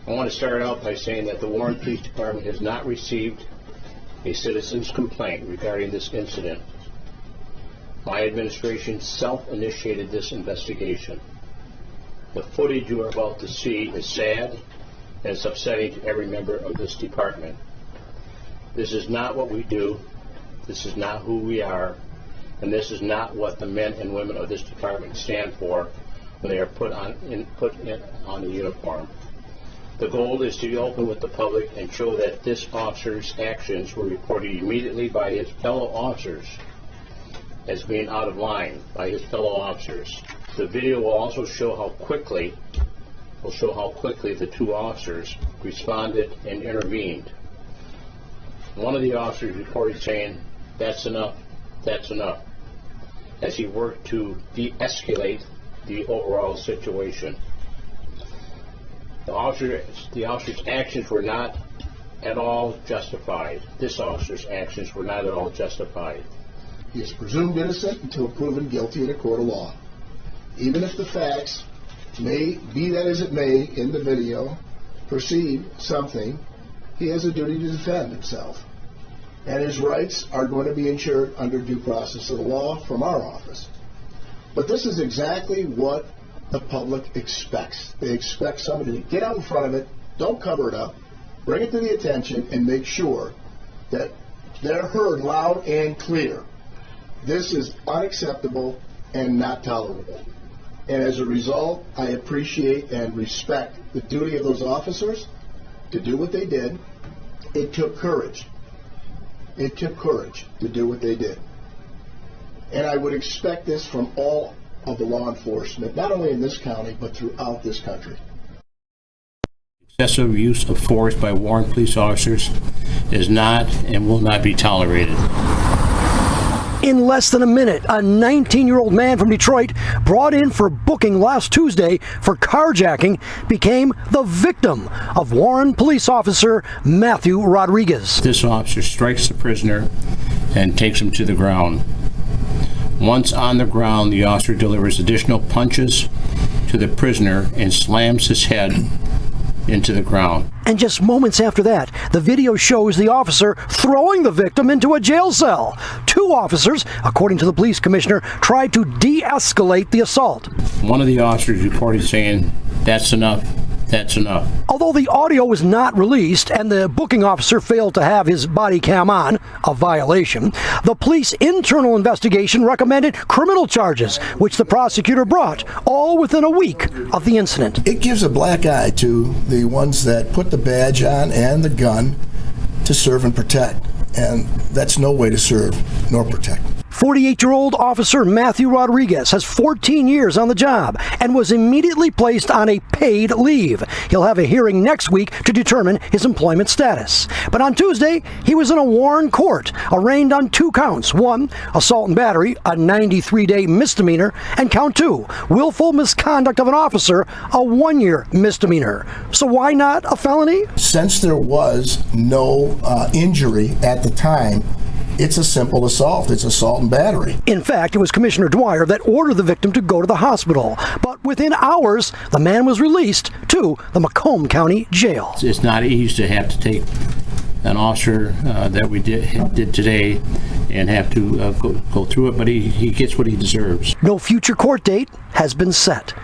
I want to start out by saying that the Warren Police Department has not received a citizen's complaint regarding this incident. My administration self-initiated this investigation. The footage you are about to see is sad and it's upsetting to every member of this department. This is not what we do, this is not who we are, and this is not what the men and women of this department stand for when they are put in on the uniform. The goal is to be open with the public and show that this officer's actions were reported immediately by his fellow officers as being out of line by his fellow officers. The video will also show how quickly the two officers responded and intervened. One of the officers reported saying, "That's enough, that's enough," as he worked to de-escalate the overall situation. The officer's actions were not at all justified. This officer's actions were not at all justified. He is presumed innocent until proven guilty in a court of law. Even if the facts may be that as it may in the video perceive something, he has a duty to defend himself. And his rights are going to be ensured under due process of the law from our office. But this is exactly what the public expects. They expect somebody to get out in front of it, don't cover it up, bring it to the attention, and make sure that they're heard loud and clear. This is unacceptable and not tolerable. And as a result, I appreciate and respect the duty of those officers to do what they did. It took courage. It took courage to do what they did. And I would expect this from all of the law enforcement, not only in this county, but throughout this country. Excessive use of force by Warren police officers is not and will not be tolerated. In less than a minute, a 19-year-old man from Detroit, brought in for booking last Tuesday for carjacking, became the victim of Warren police officer Matthew Rodriguez. This officer strikes the prisoner and takes him to the ground. Once on the ground, the officer delivers additional punches to the prisoner and slams his head into the ground. And just moments after that, the video shows the officer throwing the victim into a jail cell. Two officers, according to the police commissioner, tried to de-escalate the assault. One of the officers reported saying, "That's enough, that's enough." Although the audio was not released and the booking officer failed to have his body cam on, a violation, the police internal investigation recommended criminal charges, which the prosecutor brought, all within a week of the incident. It gives a black eye to the ones that put the badge on and the gun to serve and protect. And that's no way to serve nor protect. 48-year-old officer Matthew Rodriguez has 14 years on the job and was immediately placed on a paid leave. He'll have a hearing next week to determine his employment status. But on Tuesday, he was in a Warren court, arraigned on 2 counts. 1, assault and battery, a 93-day misdemeanor, and count 2, willful misconduct of an officer, a 1-year misdemeanor. So why not a felony? Since there was no injury at the time, it's a simple assault. It's assault and battery. In fact, it was Commissioner Dwyer that ordered the victim to go to the hospital. But within hours, the man was released to the Macomb County Jail. It's not easy to have to take an officer that we did today and have to go through it, but he gets what he deserves. No future court date has been set.